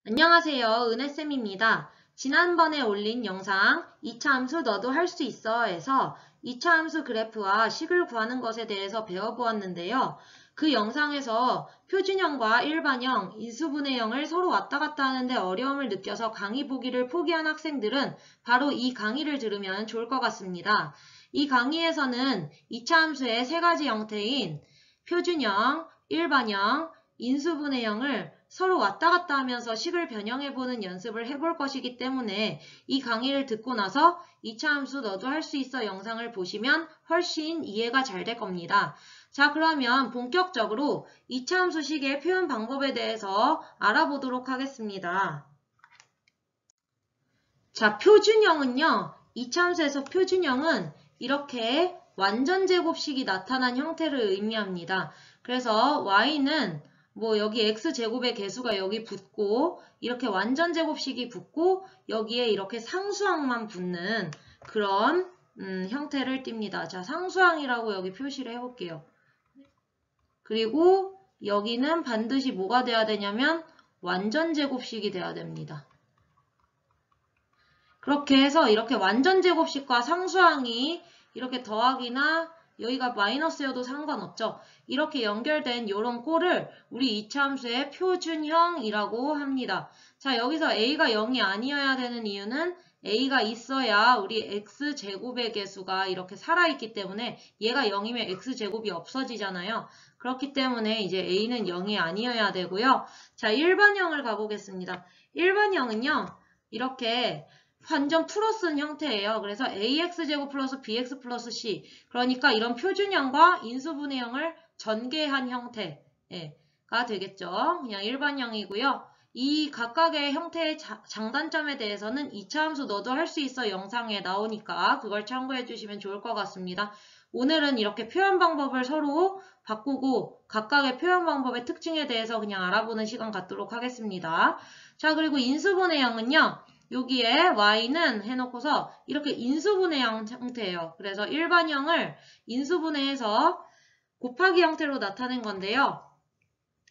안녕하세요. 은혜쌤입니다. 지난번에 올린 영상 2차 함수 너도 할 수 있어에서 2차 함수 그래프와 식을 구하는 것에 대해서 배워보았는데요. 그 영상에서 표준형과 일반형, 인수분해형을 서로 왔다 갔다 하는데 어려움을 느껴서 강의 보기를 포기한 학생들은 바로 이 강의를 들으면 좋을 것 같습니다. 이 강의에서는 2차 함수의 세 가지 형태인 표준형, 일반형, 인수분해형을 서로 왔다 갔다 하면서 식을 변형해보는 연습을 해볼 것이기 때문에 이 강의를 듣고 나서 2차 함수 너도 할 수 있어 영상을 보시면 훨씬 이해가 잘 될 겁니다. 자, 그러면 본격적으로 2차 함수 식의 표현 방법에 대해서 알아보도록 하겠습니다. 자, 표준형은요. 2차 함수에서 표준형은 이렇게 완전 제곱식이 나타난 형태를 의미합니다. 그래서 y는 뭐 여기 x제곱의 개수가 여기 붙고 이렇게 완전 제곱식이 붙고 여기에 이렇게 상수항만 붙는 그런 형태를 띱니다. 자, 상수항이라고 여기 표시를 해볼게요. 그리고 여기는 반드시 뭐가 돼야 되냐면 완전 제곱식이 돼야 됩니다. 그렇게 해서 이렇게 완전 제곱식과 상수항이 이렇게 더하기나 여기가 마이너스여도 상관없죠. 이렇게 연결된 이런 꼴을 우리 2차 함수의 표준형이라고 합니다. 자, 여기서 a가 0이 아니어야 되는 이유는 a가 있어야 우리 x제곱의 개수가 이렇게 살아있기 때문에 얘가 0이면 x제곱이 없어지잖아요. 그렇기 때문에 이제 a는 0이 아니어야 되고요. 자, 일반형을 가보겠습니다. 일반형은요. 이렇게 완전 풀어 쓴 형태예요. 그래서 ax제곱 플러스 bx 플러스 c 그러니까 이런 표준형과 인수분해형을 전개한 형태가 되겠죠. 그냥 일반형이고요. 이 각각의 형태의 장단점에 대해서는 2차 함수 너도 할 수 있어 영상에 나오니까 그걸 참고해 주시면 좋을 것 같습니다. 오늘은 이렇게 표현 방법을 서로 바꾸고 각각의 표현 방법의 특징에 대해서 그냥 알아보는 시간 갖도록 하겠습니다. 자, 그리고 인수분해형은요. 여기에 y는 해놓고서 이렇게 인수분해형 형태예요. 그래서 일반형을 인수분해해서 곱하기 형태로 나타낸 건데요.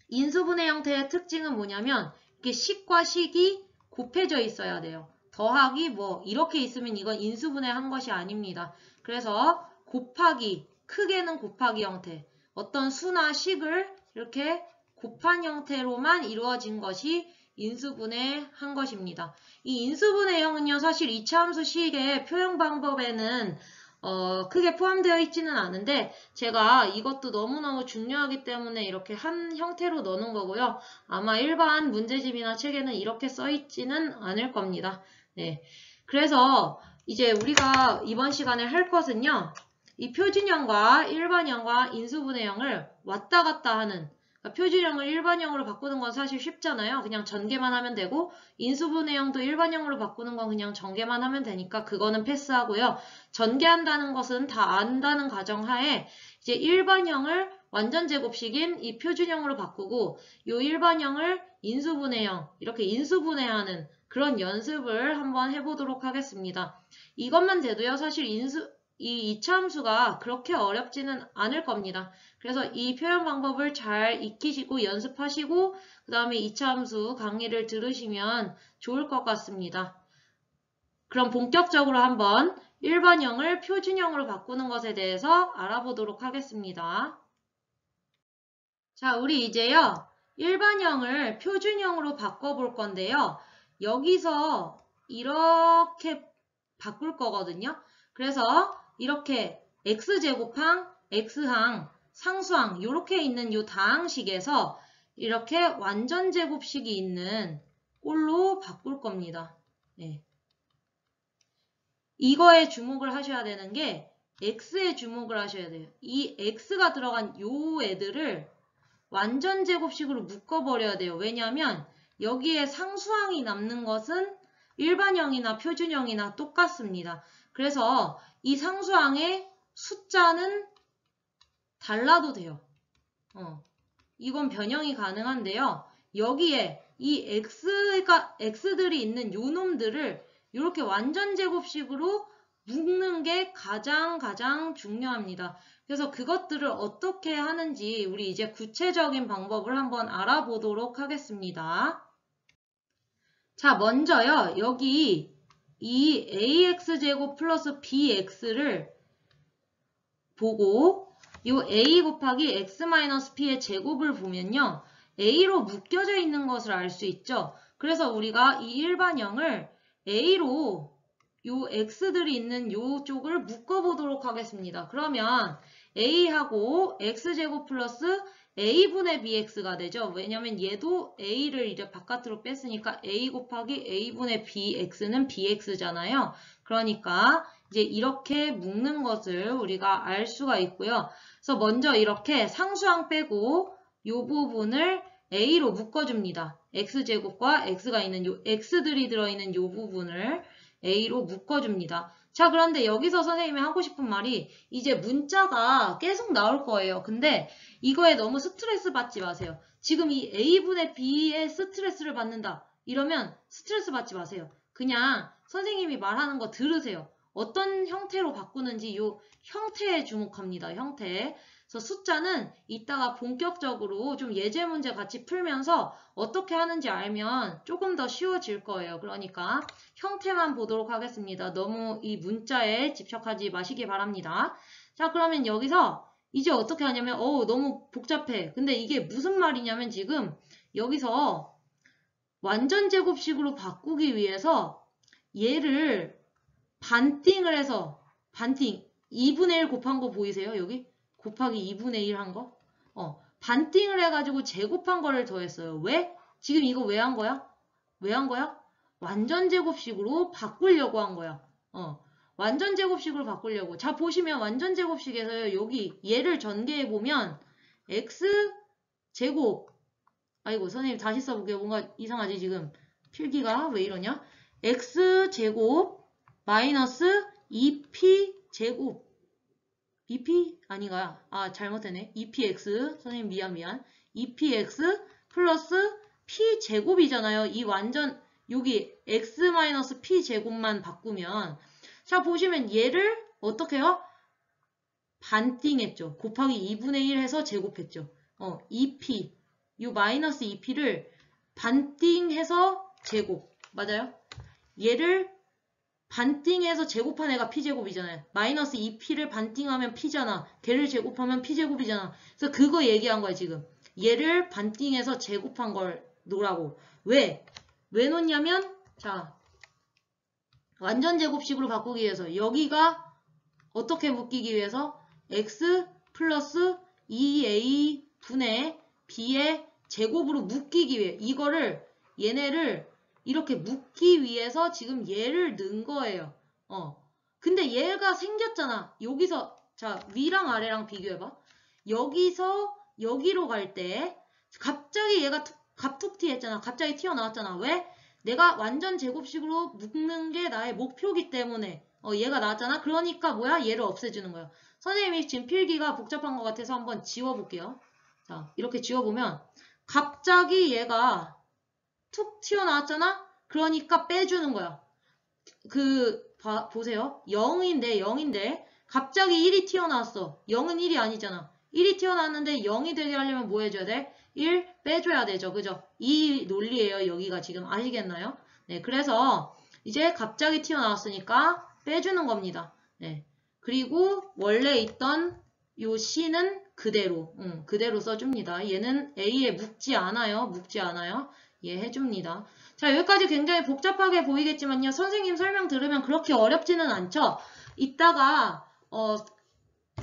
인수분해 형태의 특징은 뭐냐면 이게 식과 식이 곱해져 있어야 돼요. 더하기 뭐 이렇게 있으면 이건 인수분해한 것이 아닙니다. 그래서 곱하기, 크게는 곱하기 형태, 어떤 수나 식을 이렇게 곱한 형태로만 이루어진 것이 인수분해한 것입니다. 이 인수분해형은요, 사실 2차 함수 식의 표현 방법에는 크게 포함되어 있지는 않은데 제가 이것도 너무너무 중요하기 때문에 이렇게 한 형태로 넣는 거고요. 아마 일반 문제집이나 책에는 이렇게 써 있지는 않을 겁니다. 네. 그래서 이제 우리가 이번 시간에 할 것은요. 이 표준형과 일반형과 인수분해형을 왔다 갔다 하는 표준형을 일반형으로 바꾸는 건 사실 쉽잖아요. 그냥 전개만 하면 되고 인수분해형도 일반형으로 바꾸는 건 그냥 전개만 하면 되니까 그거는 패스하고요. 전개한다는 것은 다 안다는 가정하에 이제 일반형을 완전 제곱식인 이 표준형으로 바꾸고 이 일반형을 인수분해형 이렇게 인수분해하는 그런 연습을 한번 해보도록 하겠습니다. 이것만 돼도요. 사실 이 2차 함수가 그렇게 어렵지는 않을 겁니다. 그래서 이 표현 방법을 잘 익히시고 연습하시고 그 다음에 2차 함수 강의를 들으시면 좋을 것 같습니다. 그럼 본격적으로 한번 일반형을 표준형으로 바꾸는 것에 대해서 알아보도록 하겠습니다. 자, 우리 이제요. 일반형을 표준형으로 바꿔볼 건데요. 여기서 이렇게 바꿀 거거든요. 그래서 이렇게 x제곱항, x항, 상수항 이렇게 있는 이 다항식에서 이렇게 완전 제곱식이 있는 꼴로 바꿀 겁니다. 네. 이거에 주목을 하셔야 되는 게 x에 주목을 하셔야 돼요. 이 x가 들어간 요 애들을 완전 제곱식으로 묶어버려야 돼요. 왜냐하면 여기에 상수항이 남는 것은 일반형이나 표준형이나 똑같습니다. 그래서 이 상수항의 숫자는 달라도 돼요. 이건 변형이 가능한데요. 여기에 이 x들이 있는 요 놈들을 이렇게 완전 제곱식으로 묶는 게 가장 중요합니다. 그래서 그것들을 어떻게 하는지 우리 이제 구체적인 방법을 한번 알아보도록 하겠습니다. 자, 먼저요. 여기 이 ax제곱 플러스 bx를 보고 요 a 곱하기 x-p의 제곱을 보면요. a로 묶여져 있는 것을 알 수 있죠. 그래서 우리가 이 일반형을 a로 요 x들이 있는 요 쪽을 묶어보도록 하겠습니다. 그러면 a하고 x제곱 플러스 a분의 bx가 되죠. 왜냐면 얘도 a를 이제 바깥으로 뺐으니까 a 곱하기 a분의 bx는 bx잖아요. 그러니까 이제 이렇게 묶는 것을 우리가 알 수가 있고요. 그래서 먼저 이렇게 상수항 빼고 이 부분을 a로 묶어줍니다. x제곱과 x가 있는 요 x들이 들어있는 이 부분을 a로 묶어줍니다. 자, 그런데 여기서 선생님이 하고 싶은 말이 이제 문자가 계속 나올 거예요. 근데 이거에 너무 스트레스 받지 마세요. 지금 이 a분의 b에 스트레스를 받는다. 이러면 스트레스 받지 마세요. 그냥 선생님이 말하는 거 들으세요. 어떤 형태로 바꾸는지 요 형태에 주목합니다. 형태. 그래서 숫자는 이따가 본격적으로 좀 예제 문제 같이 풀면서 어떻게 하는지 알면 조금 더 쉬워질 거예요. 그러니까 형태만 보도록 하겠습니다. 너무 이 문자에 집착하지 마시기 바랍니다. 자, 그러면 여기서 이제 어떻게 하냐면 너무 복잡해. 근데 이게 무슨 말이냐면 지금 여기서 완전 제곱식으로 바꾸기 위해서 얘를 반띵을 해서 반띵 2분의 1 곱한 거 보이세요? 여기 곱하기 2분의 1 한 거? 반띵을 해가지고 제곱한 거를 더했어요. 왜? 지금 이거 왜 한 거야? 왜 한 거야? 완전 제곱식으로 바꾸려고 한 거야. 완전 제곱식으로 바꾸려고. 자, 보시면 완전 제곱식에서 여기 얘를 전개해 보면 x 제곱. 아이고, 선생님 다시 써볼게요. 뭔가 이상하지 지금. 필기가 왜 이러냐? x 제곱 마이너스 2p 제곱. 2p 아닌가요? 아, 잘못했네. 2px. 선생님 미안. 2px 플러스 p 제곱이잖아요. 이 완전 여기 x-p 제곱만 바꾸면 자, 보시면 얘를 어떻게 해요? 반띵했죠. 곱하기 2분의 1 해서 제곱했죠. 2p 요 마이너스 2p를 반띵해서 제곱. 맞아요? 얘를 반띵해서 제곱한 애가 p제곱이잖아요. 마이너스 2p를 반띵하면 p잖아. 걔를 제곱하면 p제곱이잖아. 그래서 그거 얘기한 거야 지금. 얘를 반띵해서 제곱한 걸 놓으라고. 왜 놓냐면 자, 완전 제곱식으로 바꾸기 위해서 여기가 어떻게 묶이기 위해서 x 플러스 2a 분의 b의 제곱으로 묶이기 위해 이거를 얘네를 이렇게 묶기 위해서 지금 얘를 넣은 거예요. 근데 얘가 생겼잖아. 여기서 자 위랑 아래랑 비교해봐. 여기서 여기로 갈 때 갑자기 얘가 갑툭튀 했잖아. 갑자기 튀어나왔잖아. 왜? 내가 완전 제곱식으로 묶는 게 나의 목표기 때문에 얘가 나왔잖아. 그러니까 뭐야? 얘를 없애주는 거야. 선생님이 지금 필기가 복잡한 것 같아서 한번 지워볼게요. 자, 이렇게 지워보면 갑자기 얘가 툭 튀어나왔잖아? 그러니까 빼주는 거야. 보세요. 0인데 갑자기 1이 튀어나왔어. 0은 1이 아니잖아. 1이 튀어나왔는데 0이 되게 하려면 뭐 해줘야 돼? 1 빼줘야 되죠. 그죠? 이 논리예요. 여기가 지금 아시겠나요? 네, 그래서 이제 갑자기 튀어나왔으니까 빼주는 겁니다. 네. 그리고 원래 있던 요 C는 그대로 써줍니다. 얘는 A에 묶지 않아요. 예, 해줍니다. 자, 여기까지 굉장히 복잡하게 보이겠지만요. 선생님 설명 들으면 그렇게 어렵지는 않죠? 이따가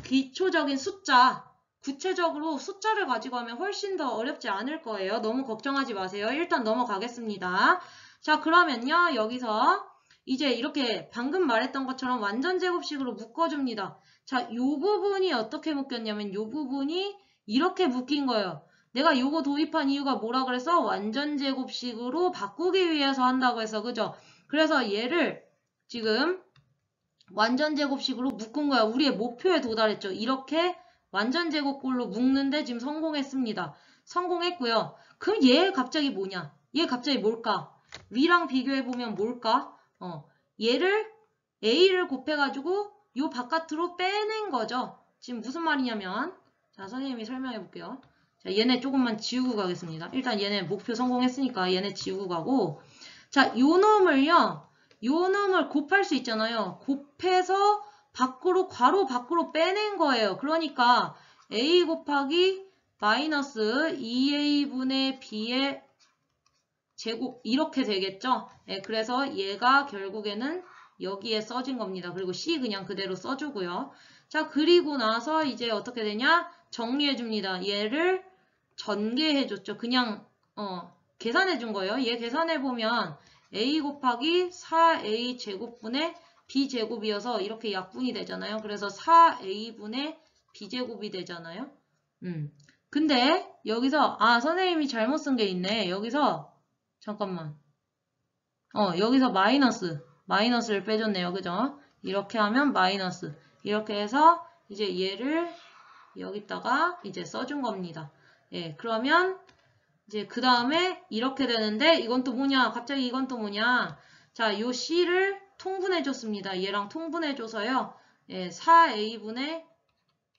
기초적인 숫자, 구체적으로 숫자를 가지고 하면 훨씬 더 어렵지 않을 거예요. 너무 걱정하지 마세요. 일단 넘어가겠습니다. 자, 그러면요. 여기서 이제 이렇게 방금 말했던 것처럼 완전 제곱식으로 묶어줍니다. 자, 요 부분이 어떻게 묶였냐면 요 부분이 이렇게 묶인 거예요. 내가 요거 도입한 이유가 뭐라 그래서 완전 제곱식으로 바꾸기 위해서 한다고 해서 그죠? 그래서 얘를 지금 완전 제곱식으로 묶은 거야. 우리의 목표에 도달했죠. 이렇게 완전 제곱꼴로 묶는데 지금 성공했습니다. 성공했고요. 그럼 얘 갑자기 뭐냐? 얘 갑자기 뭘까? 위랑 비교해보면 뭘까? 얘를 A를 곱해가지고 요 바깥으로 빼낸 거죠. 지금 무슨 말이냐면 자, 선생님이 설명해 볼게요. 자, 얘네 조금만 지우고 가겠습니다. 일단 얘네 목표 성공했으니까 얘네 지우고 가고 자, 요 놈을 곱할 수 있잖아요. 곱해서 밖으로, 괄호 밖으로 빼낸 거예요. 그러니까 a 곱하기 마이너스 2a분의 b의 제곱 이렇게 되겠죠. 네, 그래서 얘가 결국에는 여기에 써진 겁니다. 그리고 c 그냥 그대로 써주고요. 자, 그리고 나서 이제 어떻게 되냐? 정리해 줍니다. 얘를 전개해 줬죠. 그냥 계산해 준 거예요. 얘 계산해 보면 a 곱하기 4a 제곱분의 b 제곱이어서 이렇게 약분이 되잖아요. 그래서 4a분의 b 제곱이 되잖아요. 근데 여기서 선생님이 잘못 쓴 게 있네. 여기서 잠깐만. 여기서 마이너스를 빼줬네요. 그죠? 이렇게 하면 마이너스. 이렇게 해서 이제 얘를 여기다가 이제 써준 겁니다. 예, 그러면 이제 그 다음에 이렇게 되는데 이건 또 뭐냐? 갑자기 이건 또 뭐냐? 자, 요 C를 통분해 줬습니다. 얘랑 통분해 줘서요. 예, 4A분의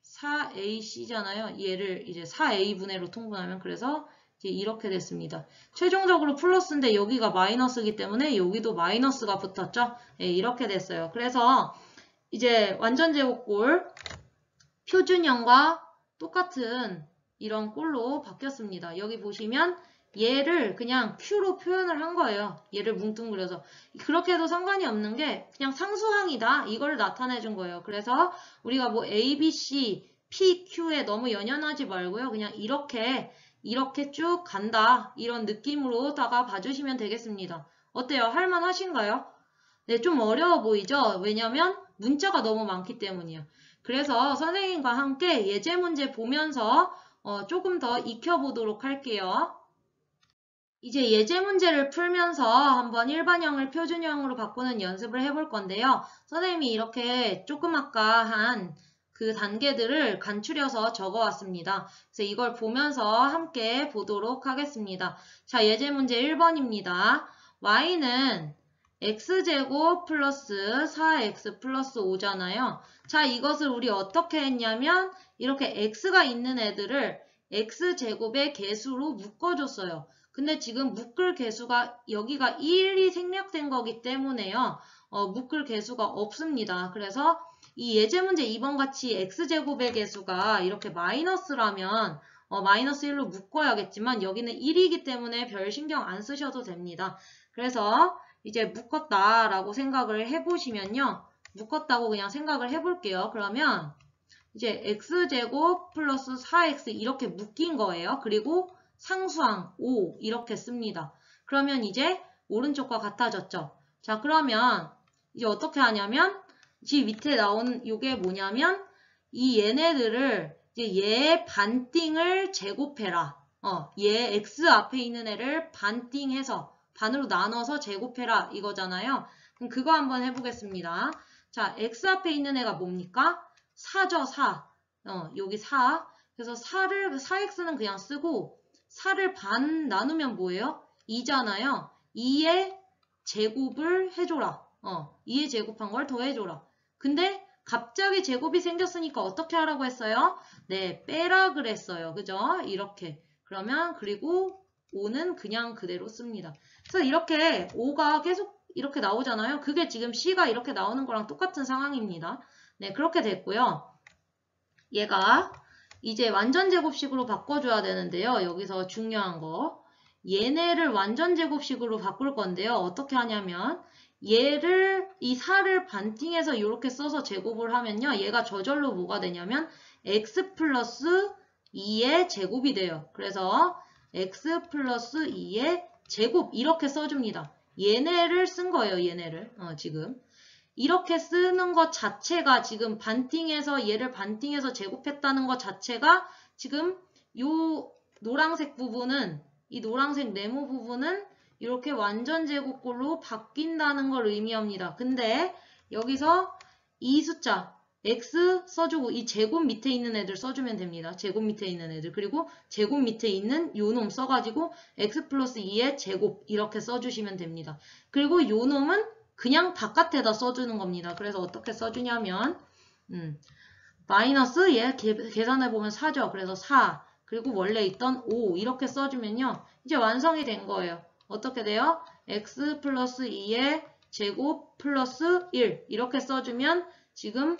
4AC잖아요. 얘를 이제 4A분의로 통분하면 그래서 이제 이렇게 됐습니다. 최종적으로 플러스인데 여기가 마이너스이기 때문에 여기도 마이너스가 붙었죠. 예, 이렇게 됐어요. 그래서 이제 완전제곱골 표준형과 똑같은 이런 꼴로 바뀌었습니다. 여기 보시면 얘를 그냥 Q로 표현을 한 거예요. 얘를 뭉뚱그려서. 그렇게 해도 상관이 없는 게 그냥 상수항이다. 이걸 나타내 준 거예요. 그래서 우리가 뭐 A, B, C, P, Q에 너무 연연하지 말고요. 그냥 이렇게 쭉 간다. 이런 느낌으로다가 봐주시면 되겠습니다. 어때요? 할만하신가요? 네, 좀 어려워 보이죠? 왜냐면 문자가 너무 많기 때문이에요. 그래서 선생님과 함께 예제 문제 보면서 조금 더 익혀보도록 할게요. 이제 예제 문제를 풀면서 한번 일반형을 표준형으로 바꾸는 연습을 해볼 건데요. 선생님이 이렇게 조금 아까 한 그 단계들을 간추려서 적어왔습니다. 그래서 이걸 보면서 함께 보도록 하겠습니다. 자, 예제 문제 1번입니다. y는 x제곱 플러스 4x 플러스 5잖아요. 자, 이것을 우리 어떻게 했냐면 이렇게 x가 있는 애들을 x제곱의 개수로 묶어줬어요. 근데 지금 묶을 개수가 여기가 1이 생략된 거기 때문에요. 묶을 개수가 없습니다. 그래서 이 예제 문제 2번 같이 x제곱의 개수가 이렇게 마이너스라면 마이너스 1로 묶어야겠지만 여기는 1이기 때문에 별 신경 안 쓰셔도 됩니다. 그래서 이제 묶었다라고 생각을 해보시면요. 묶었다고 그냥 생각을 해볼게요. 그러면 이제 x제곱 플러스 4x 이렇게 묶인 거예요. 그리고 상수항 5 이렇게 씁니다. 그러면 이제 오른쪽과 같아졌죠. 자, 그러면 이제 어떻게 하냐면 지 밑에 나온 요게 뭐냐면 이 얘네들을 이제 얘 반띵을 제곱해라. 얘 x 앞에 있는 애를 반띵해서 반으로 나눠서 제곱해라 이거잖아요. 그럼 그거 한번 해보겠습니다. 자, x 앞에 있는 애가 뭡니까? 4죠, 4. 여기 4. 그래서 4x는 그냥 쓰고 4를 반 나누면 뭐예요? 2잖아요. 2의 제곱을 해줘라. 2의 제곱한 걸 더해줘라. 근데 갑자기 제곱이 생겼으니까 어떻게 하라고 했어요? 네, 빼라 그랬어요. 그죠? 이렇게. 그러면 그리고 5는 그냥 그대로 씁니다. 그래서 이렇게 5가 계속 이렇게 나오잖아요. 그게 지금 C가 이렇게 나오는 거랑 똑같은 상황입니다. 네, 그렇게 됐고요. 얘가 이제 완전제곱식으로 바꿔줘야 되는데요. 여기서 중요한 거. 얘네를 완전제곱식으로 바꿀 건데요. 어떻게 하냐면 얘를 이 4를 반띵해서 이렇게 써서 제곱을 하면요. 얘가 저절로 뭐가 되냐면 x 플러스 2의 제곱이 돼요. 그래서 x 플러스 2의 제곱 이렇게 써줍니다. 얘네를 쓴 거예요. 얘네를 지금. 이렇게 쓰는 것 자체가 지금 반띵해서 얘를 반띵해서 제곱했다는 것 자체가 지금 요 노란색 부분은 이 노란색 네모 부분은 이렇게 완전 제곱꼴로 바뀐다는 걸 의미합니다. 근데 여기서 이 숫자 x 써주고 이 제곱 밑에 있는 애들 써주면 됩니다. 제곱 밑에 있는 애들 그리고 제곱 밑에 있는 요 놈 써가지고 x 플러스 2의 제곱 이렇게 써주시면 됩니다. 그리고 요 놈은 그냥 바깥에다 써주는 겁니다. 그래서 어떻게 써주냐면 마이너스 얘 계산해보면 4죠. 그래서 4 그리고 원래 있던 5 이렇게 써주면요. 이제 완성이 된 거예요. 어떻게 돼요? x 플러스 2의 제곱 플러스 1 이렇게 써주면 지금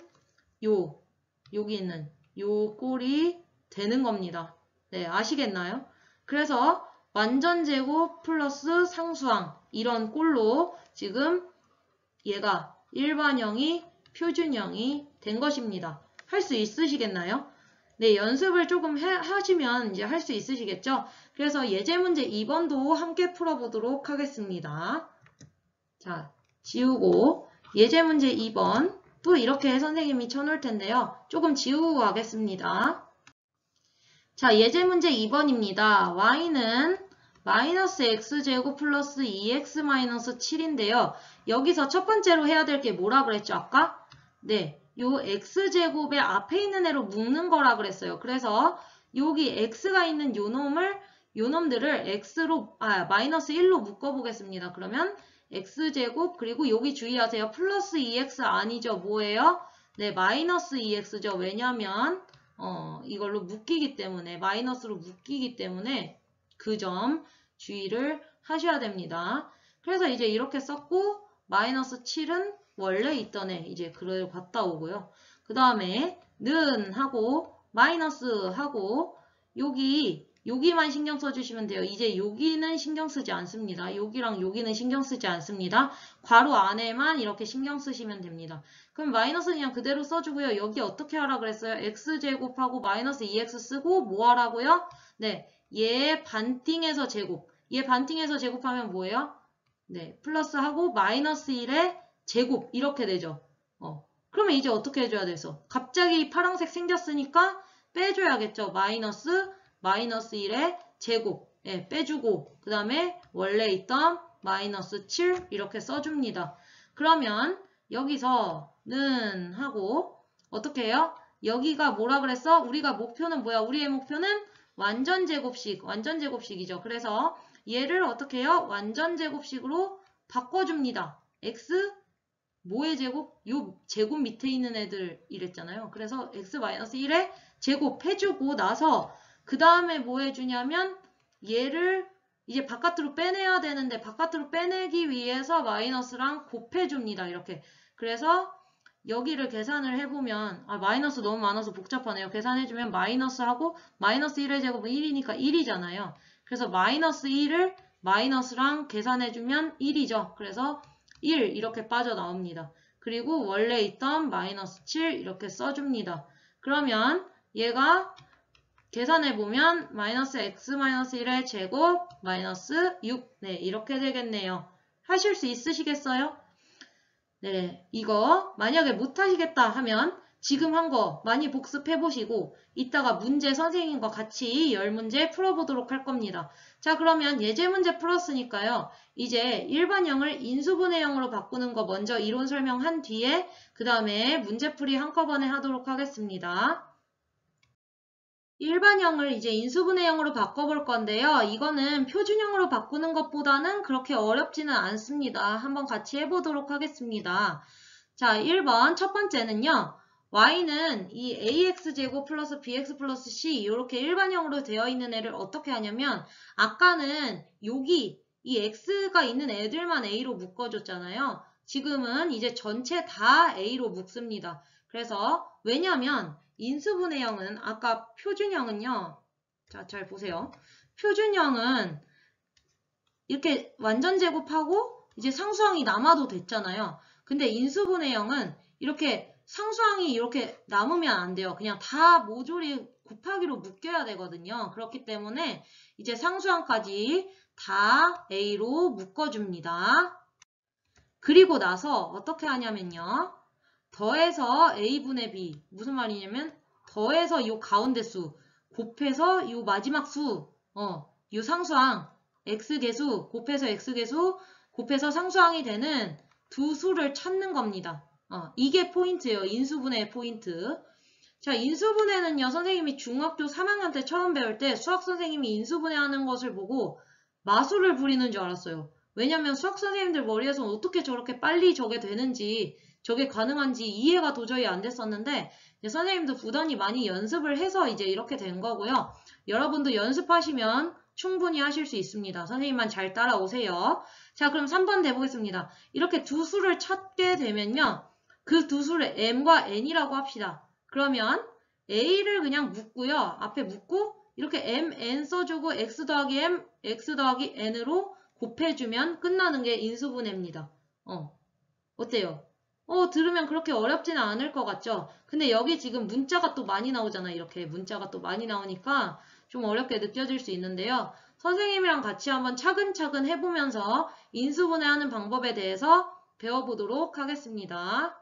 여기 있는 요 꼴이 되는 겁니다. 네, 아시겠나요? 그래서 완전제곱 플러스 상수항 이런 꼴로 지금 얘가 일반형이 표준형이 된 것입니다. 할 수 있으시겠나요? 네, 연습을 조금 하시면 이제 할 수 있으시겠죠? 그래서 예제문제 2번도 함께 풀어보도록 하겠습니다. 자, 지우고 예제문제 2번 또 이렇게 선생님이 쳐놓을 텐데요. 조금 지우고 가겠습니다. 자, 예제문제 2번입니다. y는 마이너스 x제곱 플러스 2x 마이너스 7인데요. 여기서 첫 번째로 해야 될 게 뭐라 그랬죠, 아까? 네, 요 x제곱의 앞에 있는 애로 묶는 거라 그랬어요. 그래서 여기 x가 있는 요 놈들을 x로, 마이너스 1로 묶어보겠습니다. 그러면 x제곱, 그리고 여기 주의하세요. 플러스 2x 아니죠? 뭐예요? 네, 마이너스 2x죠. 왜냐면, 이걸로 묶이기 때문에, 마이너스로 묶이기 때문에 그 점 주의를 하셔야 됩니다. 그래서 이제 이렇게 썼고, 마이너스 7은 원래 있던 애, 이제 그걸 갖다 오고요. 그 다음에, 는 하고, 마이너스 하고, 여기만 신경 써주시면 돼요. 이제 여기는 신경 쓰지 않습니다. 여기랑 여기는 신경 쓰지 않습니다. 괄호 안에만 이렇게 신경 쓰시면 됩니다. 그럼 마이너스는 그냥 그대로 써주고요. 여기 어떻게 하라 그랬어요? x제곱하고 마이너스 2x 쓰고 뭐 하라고요? 네, 얘 반띵해서 제곱. 얘 반띵해서 제곱하면 뭐예요? 네, 플러스하고 마이너스 1의 제곱 이렇게 되죠. 그러면 이제 어떻게 해줘야 돼서? 갑자기 파란색 생겼으니까 빼줘야겠죠. 마이너스 1의 제곱 빼주고 그 다음에 원래 있던 마이너스 7 이렇게 써줍니다. 그러면 여기서는 하고 어떻게 해요? 여기가 뭐라 그랬어? 우리가 목표는 뭐야? 우리의 목표는 완전제곱식이죠. 그래서 얘를 어떻게 해요? 완전제곱식으로 바꿔줍니다. x 뭐의 제곱? 요 제곱 밑에 있는 애들 이랬잖아요. 그래서 x-1의 제곱 해주고 나서 그 다음에 뭐 해주냐면 얘를 이제 바깥으로 빼내야 되는데 바깥으로 빼내기 위해서 마이너스랑 곱해줍니다. 이렇게. 그래서 여기를 계산을 해보면 마이너스 너무 많아서 복잡하네요. 계산해주면 마이너스하고 마이너스 1의 제곱은 1이니까 1이잖아요. 그래서 마이너스 1을 마이너스랑 계산해주면 1이죠. 그래서 1 이렇게 빠져나옵니다. 그리고 원래 있던 마이너스 7 이렇게 써줍니다. 그러면 얘가 계산해보면 마이너스 x-1의 제곱 마이너스 6 네 이렇게 되겠네요. 하실 수 있으시겠어요? 네, 이거 만약에 못하시겠다 하면 지금 한 거 많이 복습해보시고 이따가 문제 선생님과 같이 10문제 풀어보도록 할 겁니다. 자, 그러면 예제 문제 풀었으니까요. 이제 일반형을 인수분해형으로 바꾸는 거 먼저 이론 설명한 뒤에 그 다음에 문제풀이 한꺼번에 하도록 하겠습니다. 일반형을 이제 인수분해형으로 바꿔볼 건데요. 이거는 표준형으로 바꾸는 것보다는 그렇게 어렵지는 않습니다. 한번 같이 해보도록 하겠습니다. 자, 1번 첫 번째는요. y는 이 ax제곱 플러스 bx 플러스 c 이렇게 일반형으로 되어 있는 애를 어떻게 하냐면 아까는 여기 이 x가 있는 애들만 a로 묶어줬잖아요. 지금은 이제 전체 다 a로 묶습니다. 그래서 왜냐면 인수분해형은 아까 표준형은요. 자, 잘 보세요. 표준형은 이렇게 완전 제곱하고 이제 상수항이 남아도 됐잖아요. 근데 인수분해형은 이렇게 상수항이 이렇게 남으면 안 돼요. 그냥 다 모조리 곱하기로 묶여야 되거든요. 그렇기 때문에 이제 상수항까지 다 A로 묶어줍니다. 그리고 나서 어떻게 하냐면요. 더해서 A분의 B. 무슨 말이냐면 더해서 이 가운데 수 곱해서 이 마지막 수 이 상수항 X개수 곱해서 X개수 곱해서 상수항이 되는 두 수를 찾는 겁니다. 이게 포인트예요. 인수분해의 포인트. 자, 인수분해는요. 선생님이 중학교 3학년 때 처음 배울 때 수학 선생님이 인수분해하는 것을 보고 마술을 부리는 줄 알았어요. 왜냐면 수학 선생님들 머리에서 어떻게 저렇게 빨리 저게 되는지 저게 가능한지 이해가 도저히 안 됐었는데 선생님도 부단히 많이 연습을 해서 이제 이렇게 된 거고요. 여러분도 연습하시면 충분히 하실 수 있습니다. 선생님만 잘 따라오세요. 자, 그럼 3번 내보겠습니다. 이렇게 두 수를 찾게 되면요. 그 두 수를 m과 n이라고 합시다. 그러면 a를 그냥 묶고요. 앞에 묶고 이렇게 mn 써주고 x 더하기 m, x 더하기 n으로 곱해주면 끝나는 게 인수분해입니다. 어때요? 들으면 그렇게 어렵지는 않을 것 같죠? 근데 여기 지금 문자가 또 많이 나오잖아. 이렇게 문자가 또 많이 나오니까 좀 어렵게 느껴질 수 있는데요. 선생님이랑 같이 한번 차근차근 해보면서 인수분해하는 방법에 대해서 배워보도록 하겠습니다.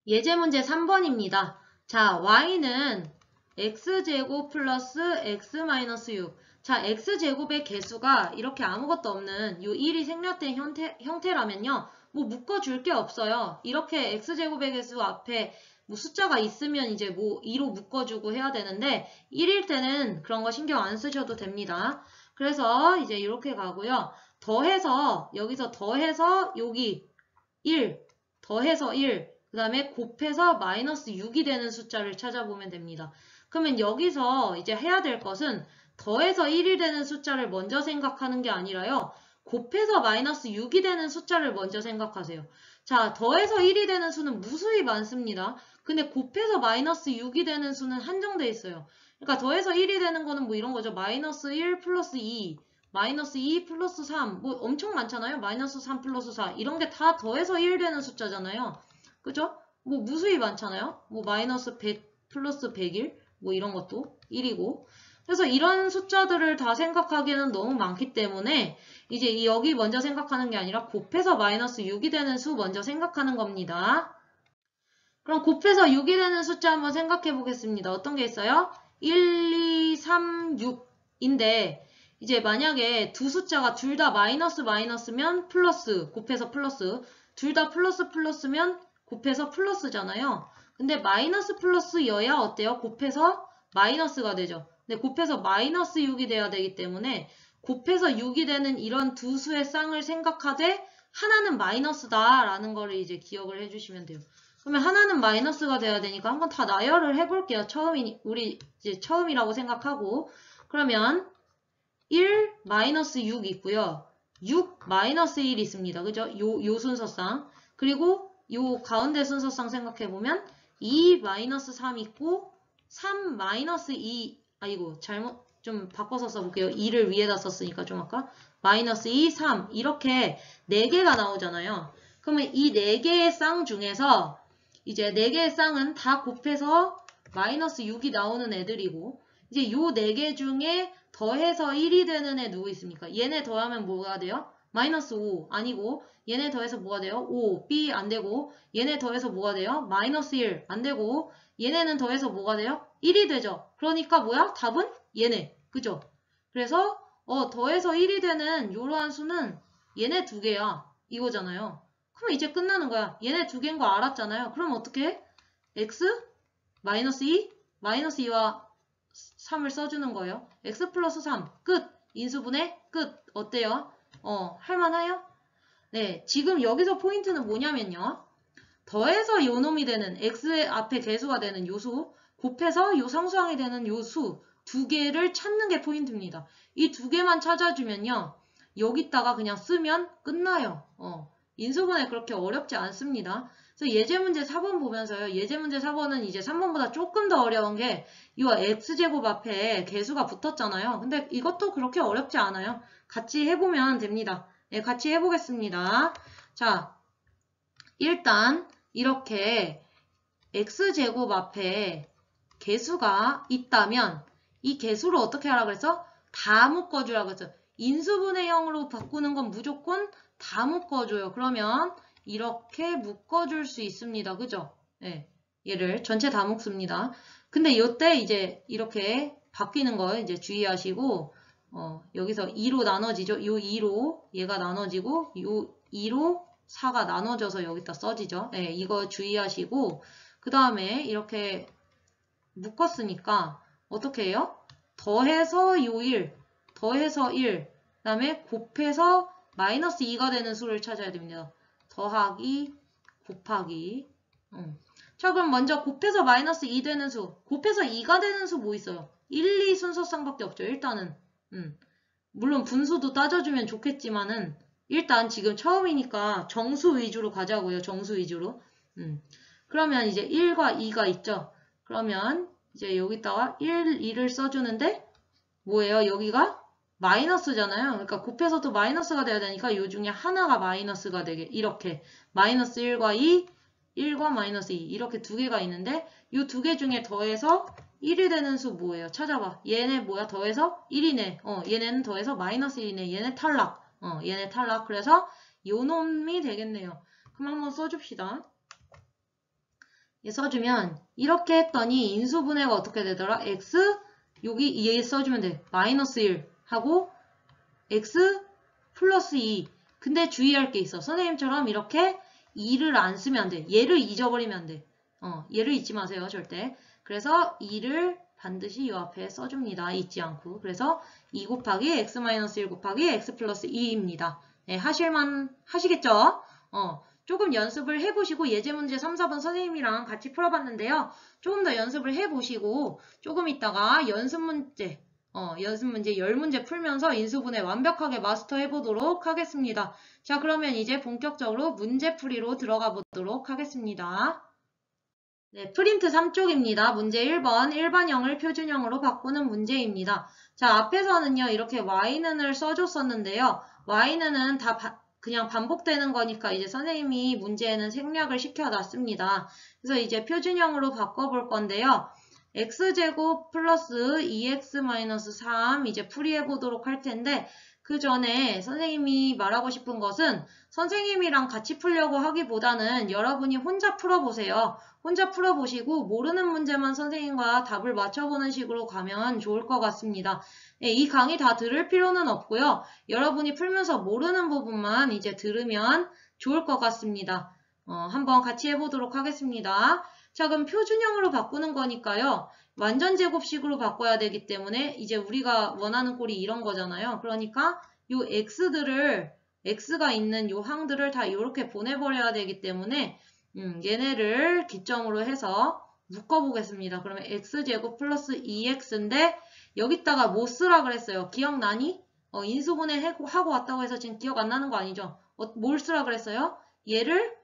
예제 문제 3번입니다. 자, y는 x제곱 플러스 x 마이너스 6. 자, x제곱의 개수가 이렇게 아무것도 없는 이 1이 생략된 형태라면요. 뭐 묶어줄 게 없어요. 이렇게 x제곱의 개수 앞에 뭐 숫자가 있으면 이제 뭐 2로 묶어주고 해야 되는데 1일 때는 그런 거 신경 안 쓰셔도 됩니다. 그래서 이제 이렇게 가고요. 더해서 여기서 더해서 여기 1 더해서 1 그 다음에 곱해서 마이너스 6이 되는 숫자를 찾아보면 됩니다. 그러면 여기서 이제 해야 될 것은 더해서 1이 되는 숫자를 먼저 생각하는 게 아니라요. 곱해서 마이너스 6이 되는 숫자를 먼저 생각하세요. 자, 더해서 1이 되는 수는 무수히 많습니다. 근데 곱해서 마이너스 6이 되는 수는 한정돼 있어요. 그러니까 더해서 1이 되는 거는 뭐 이런 거죠. 마이너스 1 플러스 2, 마이너스 2 플러스 3, 뭐 엄청 많잖아요. 마이너스 3 플러스 4 이런 게 다 더해서 1 되는 숫자잖아요. 그죠? 뭐 무수히 많잖아요. 뭐 마이너스 100 플러스 101 뭐 이런 것도 1이고 그래서 이런 숫자들을 다 생각하기에는 너무 많기 때문에 이제 여기 먼저 생각하는 게 아니라 곱해서 마이너스 6이 되는 수 먼저 생각하는 겁니다. 그럼 곱해서 6이 되는 숫자 한번 생각해 보겠습니다. 어떤 게 있어요? 1, 2, 3, 6인데 이제 만약에 두 숫자가 둘 다 마이너스 마이너스면 플러스 곱해서 플러스 둘 다 플러스 플러스면 곱해서 플러스잖아요. 근데 마이너스 플러스여야 어때요? 곱해서 마이너스가 되죠. 근데 곱해서 마이너스 6이 돼야 되기 때문에 곱해서 6이 되는 이런 두 수의 쌍을 생각하되 하나는 마이너스다라는 거를 이제 기억을 해주시면 돼요. 그러면 하나는 마이너스가 돼야 되니까 한번 다 나열을 해볼게요. 우리 이제 처음이라고 생각하고 그러면 1 마이너스 6 있고요. 6 마이너스 1 있습니다. 그죠? 요 순서상. 그리고 요 가운데 순서상 생각해보면 2 마이너스 3 있고 3 마이너스 2 아이고 잘못 좀 바꿔서 써볼게요. 2를 위에다 썼으니까 좀 아까 마이너스 2, 3 이렇게 4개가 나오잖아요. 그러면 이 4개의 쌍 중에서 이제 4개의 쌍은 다 곱해서 마이너스 6이 나오는 애들이고 이제 요 4개 중에 더해서 1이 되는 애 누구 있습니까? 얘네 더하면 뭐가 돼요? 마이너스 5 아니고 얘네 더해서 뭐가 돼요? 5, B 안 되고 얘네 더해서 뭐가 돼요? 마이너스 1 안 되고 얘네는 더해서 뭐가 돼요? 1이 되죠. 그러니까 뭐야? 답은 얘네. 그죠? 그래서 더해서 1이 되는 이러한 수는 얘네 두 개야. 이거잖아요. 그럼 이제 끝나는 거야. 얘네 두 개인 거 알았잖아요. 그럼 어떻게 해? x 마이너스 2 마이너스 2와 3을 써주는 거예요. x 플러스 3 끝. 인수분해 끝. 어때요? 할만해요? 네, 지금 여기서 포인트는 뭐냐면요. 더해서 요 놈이 되는 x 앞에 개수가 되는 요수 곱해서 요 상수항이 되는 요수 두 개를 찾는 게 포인트입니다. 이 두 개만 찾아주면요. 여기다가 그냥 쓰면 끝나요. 인수분해 그렇게 어렵지 않습니다. 그래서 예제 문제 4번 보면서요. 예제 문제 4번은 이제 3번보다 조금 더 어려운 게 이 x제곱 앞에 개수가 붙었잖아요. 근데 이것도 그렇게 어렵지 않아요. 같이 해보면 됩니다. 네, 같이 해보겠습니다. 자, 일단 이렇게 x제곱 앞에 개수가 있다면 이 개수를 어떻게 하라고 그랬어? 다 묶어주라고 했어. 인수분해형으로 바꾸는 건 무조건 다 묶어줘요. 그러면 이렇게 묶어줄 수 있습니다. 그죠? 네, 얘를 전체 다 묶습니다. 근데 이때 이제 이렇게 바뀌는 거 이제 주의하시고 여기서 2로 나눠지죠. 요 2로 얘가 나눠지고 요 2로 4가 나눠져서 여기다 써지죠. 네, 이거 주의하시고 그 다음에 이렇게 묶었으니까 어떻게 해요? 더해서 요 1, 더해서 1, 그 다음에 곱해서 마이너스 2가 되는 수를 찾아야 됩니다. 더하기, 곱하기. 자, 그럼 먼저 곱해서 마이너스 2 되는 수, 곱해서 2가 되는 수 뭐 있어요? 1, 2 순서쌍밖에 없죠. 일단은. 물론 분수도 따져주면 좋겠지만은 일단 지금 처음이니까 정수 위주로 가자고요. 정수 위주로. 그러면 이제 1과 2가 있죠. 그러면 이제 여기다가 1, 2를 써주는데 뭐예요? 여기가 마이너스잖아요. 그러니까 곱해서도 마이너스가 돼야 되니까 이 중에 하나가 마이너스가 되게 이렇게 마이너스 1과 2, 1과 마이너스 2 이렇게 두 개가 있는데 이 두 개 중에 더해서 1이 되는 수 뭐예요? 찾아봐. 얘네 뭐야? 더해서 1이네. 얘네는 더해서 마이너스 1이네. 얘네 탈락. 얘네 탈락. 그래서 요 놈이 되겠네요. 그럼 한번 써줍시다. 얘 써주면 이렇게 했더니 인수분해가 어떻게 되더라? x 여기 얘 써주면 돼. 마이너스 1 하고 x 플러스 2. 근데 주의할 게 있어. 선생님처럼 이렇게 2를 안 쓰면 안 돼. 얘를 잊어버리면 안 돼. 얘를 잊지 마세요. 절대. 그래서 2를 반드시 이 앞에 써줍니다. 잊지 않고. 그래서 2 곱하기 x-1 곱하기 x 플러스 2입니다. 네, 하시겠죠? 조금 연습을 해보시고 예제 문제 3, 4번 선생님이랑 같이 풀어봤는데요. 조금 더 연습을 해보시고 조금 있다가 연습 문제 10문제 풀면서 인수분해 완벽하게 마스터해보도록 하겠습니다. 자, 그러면 이제 본격적으로 문제풀이로 들어가 보도록 하겠습니다. 네, 프린트 3쪽입니다. 문제 1번 일반형을 표준형으로 바꾸는 문제입니다. 자, 앞에서는요, 이렇게 y는을 써줬었는데요. y는 다 그냥 반복되는 거니까 이제 선생님이 문제에는 생략을 시켜놨습니다. 그래서 이제 표준형으로 바꿔볼 건데요. x제곱 플러스 2x-3 이제 풀이해보도록 할 텐데 그 전에 선생님이 말하고 싶은 것은 선생님이랑 같이 풀려고 하기보다는 여러분이 혼자 풀어보세요. 혼자 풀어보시고 모르는 문제만 선생님과 답을 맞춰보는 식으로 가면 좋을 것 같습니다. 네, 이 강의 다 들을 필요는 없고요. 여러분이 풀면서 모르는 부분만 이제 들으면 좋을 것 같습니다. 한번 같이 해보도록 하겠습니다. 자, 그럼 표준형으로 바꾸는 거니까요. 완전 제곱식으로 바꿔야 되기 때문에 이제 우리가 원하는 꼴이 이런 거잖아요. 그러니까 요 x가 있는 요 항들을 다 이렇게 보내버려야 되기 때문에 얘네를 기점으로 해서 묶어보겠습니다. 그러면 x제곱 플러스 2x인데 여기다가 뭐 쓰라 그랬어요? 기억나니? 인수분해 하고 왔다고 해서 지금 기억 안 나는 거 아니죠? 뭘 쓰라 그랬어요? 얘를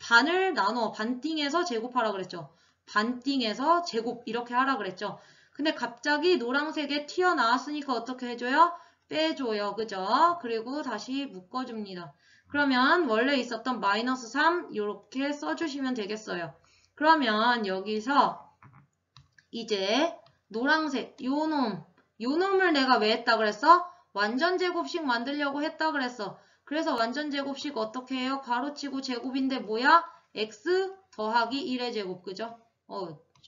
반을 나눠 반띵해서 제곱하라 그랬죠. 반띵해서 제곱 이렇게 하라 그랬죠. 근데 갑자기 노란색에 튀어나왔으니까 어떻게 해줘요? 빼줘요. 그죠? 그리고 다시 묶어줍니다. 그러면 원래 있었던 마이너스 3 이렇게 써주시면 되겠어요. 그러면 여기서 이제 노란색 요 놈을 내가 왜 했다 그랬어? 완전 제곱식 만들려고 했다 그랬어. 그래서 완전 제곱식 어떻게 해요? 괄호치고 제곱인데 뭐야? x 더하기 1의 제곱, 그죠?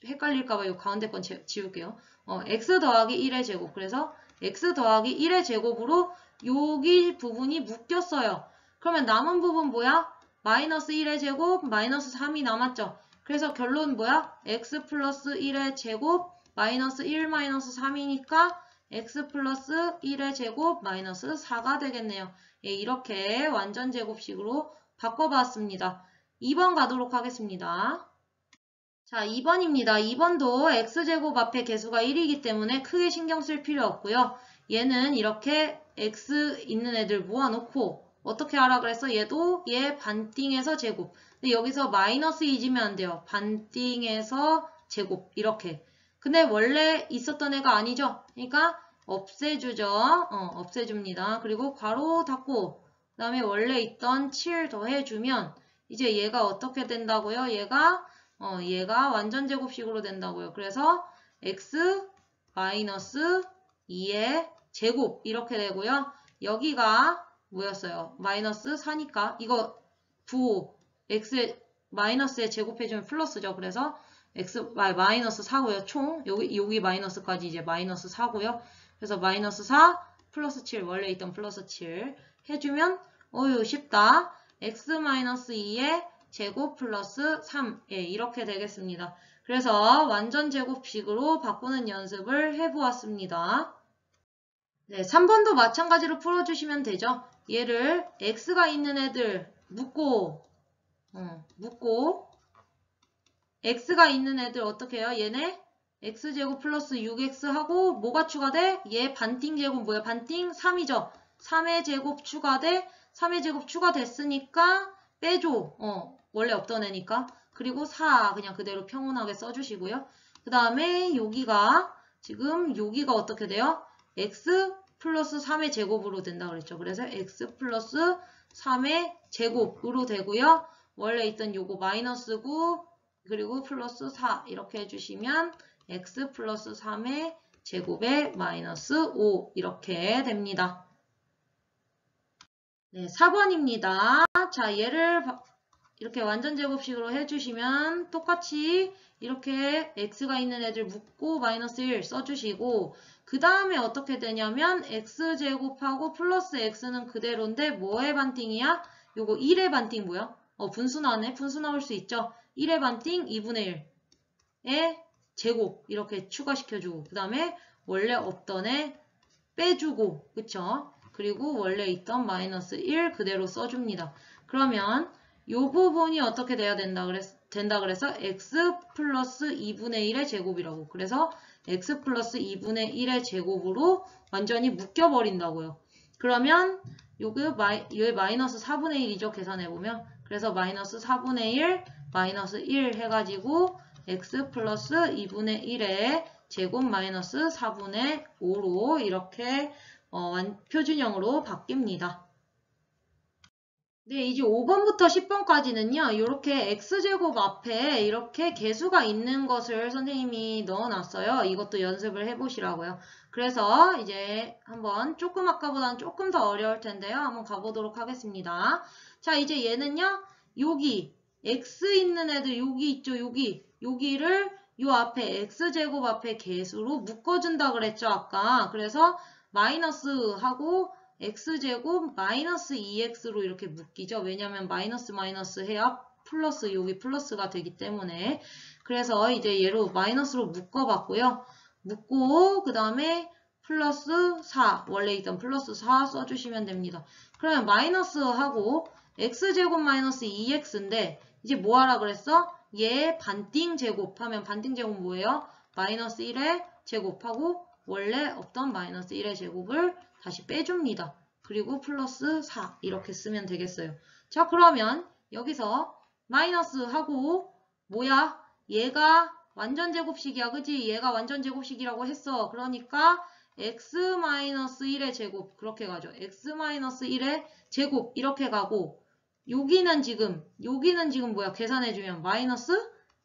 헷갈릴까봐 요 가운데 건 지울게요. x 더하기 1의 제곱. 그래서 x 더하기 1의 제곱으로 여기 부분이 묶였어요. 그러면 남은 부분 뭐야? 마이너스 1의 제곱, 마이너스 3이 남았죠. 그래서 결론 뭐야? x 플러스 1의 제곱, 마이너스 1 마이너스 3이니까 x 플러스 1의 제곱 마이너스 4가 되겠네요. 예, 이렇게 완전 제곱식으로 바꿔봤습니다. 2번 가도록 하겠습니다. 자, 2번입니다. 2번도 x제곱 앞에 개수가 1이기 때문에 크게 신경 쓸 필요 없고요. 얘는 이렇게 x 있는 애들 모아놓고 어떻게 하라 그랬어? 얘도 얘 반띵해서 제곱. 근데 여기서 마이너스 2지면 안 돼요. 반띵해서 제곱 이렇게. 근데 원래 있었던 애가 아니죠. 그러니까 없애주죠. 없애줍니다. 그리고 괄호 닫고 그 다음에 원래 있던 7 더해주면 이제 얘가 어떻게 된다고요? 얘가 완전 제곱식으로 된다고요. 그래서 x 마이너스 2의 제곱 이렇게 되고요. 여기가 뭐였어요? 마이너스 4니까 이거 부호 x 마이너스에 제곱해주면 플러스죠. 그래서 x 마이너스 4고요. 총 여기 마이너스까지 이제 마이너스 4고요. 그래서 마이너스 4 플러스 7 원래 있던 플러스 7 해주면 쉽다. x 마이너스 2의 제곱 플러스 3 예, 이렇게 되겠습니다. 그래서 완전 제곱식으로 바꾸는 연습을 해보았습니다. 네, 3번도 마찬가지로 풀어주시면 되죠. 얘를 x가 있는 애들 묶고 x가 있는 애들 어떻게 해요? 얘네 x제곱 플러스 6x 하고 뭐가 추가돼? 얘 반띵 제곱 뭐야? 반띵 3이죠. 3의 제곱 추가돼. 3의 제곱 추가됐으니까 빼줘. 원래 없던 애니까. 그리고 4 그냥 그대로 평온하게 써주시고요. 그 다음에 여기가 지금 여기가 어떻게 돼요? x 플러스 3의 제곱으로 된다 그랬죠. 그래서 x 플러스 3의 제곱으로 되고요. 원래 있던 요거 마이너스 9 그리고 플러스 4 이렇게 해주시면 x 플러스 3의 제곱에 마이너스 5 이렇게 됩니다. 네, 4번입니다. 자, 얘를 이렇게 완전 제곱식으로 해주시면 똑같이 이렇게 x가 있는 애들 묶고 마이너스 1 써주시고 그 다음에 어떻게 되냐면 x제곱하고 플러스 x는 그대로인데 뭐의 반띵이야? 요거 1의 반띵 뭐야? 분수 나왔네. 분수 나올 수 있죠. 1의 반띵 2분의 1의 제곱 이렇게 추가시켜주고 그 다음에 원래 없던 애 빼주고 그쵸? 그리고 원래 있던 마이너스 1 그대로 써줍니다. 그러면 요 부분이 어떻게 돼야 된다 그래서 x 플러스 2분의 1의 제곱이라고. 그래서 x 플러스 2분의 1의 제곱으로 완전히 묶여버린다고요. 그러면 여기 마이너스 4분의 1이죠. 계산해보면. 그래서 마이너스 4분의 1, 마이너스 1 해가지고 x 플러스 2분의 1의 제곱 마이너스 4분의 5로 이렇게 표준형으로 바뀝니다. 네, 이제 5번부터 10번까지는요, 이렇게 x제곱 앞에 이렇게 개수가 있는 것을 선생님이 넣어놨어요. 이것도 연습을 해보시라고요. 그래서 이제 한번 조금 아까보다는 조금 더 어려울 텐데요. 한번 가보도록 하겠습니다. 자, 이제 얘는요, 여기 x 있는 애들 여기 있죠, 여기를 요 앞에 x제곱 앞에 개수로 묶어준다 그랬죠, 아까. 그래서 마이너스 하고 x제곱 마이너스 2x로 이렇게 묶이죠. 왜냐하면 마이너스 마이너스 해야 플러스 여기 플러스가 되기 때문에. 그래서 이제 얘로 마이너스로 묶어봤고요. 묶고 그 다음에 플러스 4 원래 있던 플러스 4 써주시면 됩니다. 그러면 마이너스 하고 x제곱 마이너스 2x인데 이제 뭐 하라 그랬어? 얘 반띵 제곱하면 반띵 제곱 뭐예요? 마이너스 1의 제곱하고 원래 없던 마이너스 1의 제곱을 다시 빼줍니다. 그리고 플러스 4 이렇게 쓰면 되겠어요. 자, 그러면 여기서 마이너스 하고 뭐야? 얘가 완전 제곱식이야. 그지? 얘가 완전 제곱식이라고 했어. 그러니까 x-1의 제곱 그렇게 가죠. x-1의 제곱 이렇게 가고 여기는 지금 뭐야? 계산해주면 마이너스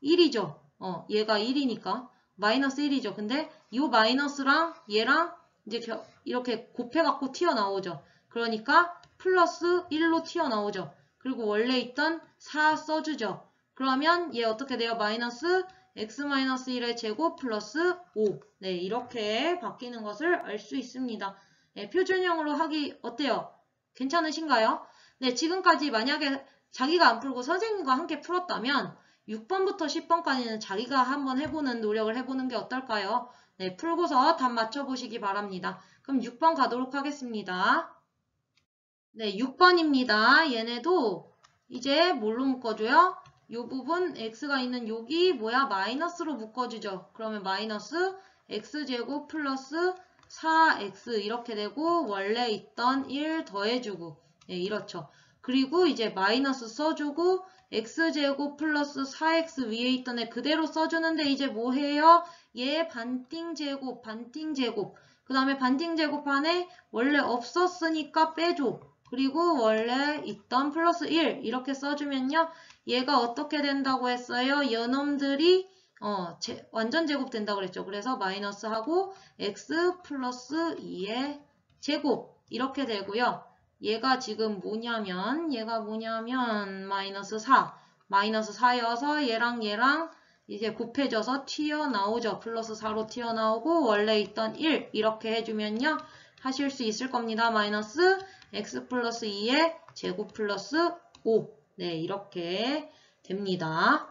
1이죠. 얘가 1이니까 마이너스 1이죠. 근데 이 마이너스랑 얘랑 이제 이렇게 곱해갖고 튀어나오죠. 그러니까 플러스 1로 튀어나오죠. 그리고 원래 있던 4 써주죠. 그러면 얘 어떻게 돼요? 마이너스 x-1의 제곱 플러스 5. 네, 이렇게 바뀌는 것을 알 수 있습니다. 네, 표준형으로 하기 어때요? 괜찮으신가요? 네, 지금까지 만약에 자기가 안 풀고 선생님과 함께 풀었다면 6번부터 10번까지는 자기가 한번 해보는 노력을 해보는 게 어떨까요? 네, 풀고서 답 맞춰보시기 바랍니다. 그럼 6번 가도록 하겠습니다. 네, 6번입니다. 얘네도 이제 뭘로 묶어줘요? 요 부분 x가 있는 여기 뭐야? 마이너스로 묶어주죠. 그러면 마이너스 x제곱 플러스 4x 이렇게 되고 원래 있던 1 더해주고 네, 이렇죠. 그리고 이제 마이너스 써주고 x제곱 플러스 4x 위에 있던 애 그대로 써주는데 이제 뭐 해요? 얘 반띵제곱. 그 다음에 반띵제곱 안에 원래 없었으니까 빼줘. 그리고 원래 있던 플러스 1 이렇게 써주면요. 얘가 어떻게 된다고 했어요? 얘놈들이 완전 제곱 된다고 그랬죠. 그래서 마이너스 하고 x 플러스 2의 제곱 이렇게 되고요. 얘가 지금 뭐냐면 마이너스 4. 마이너스 4여서 얘랑 이제 곱해져서 튀어나오죠. 플러스 4로 튀어나오고 원래 있던 1 이렇게 해주면요. 하실 수 있을 겁니다. 마이너스 x 플러스 2의 제곱 플러스 5. 네, 이렇게 됩니다.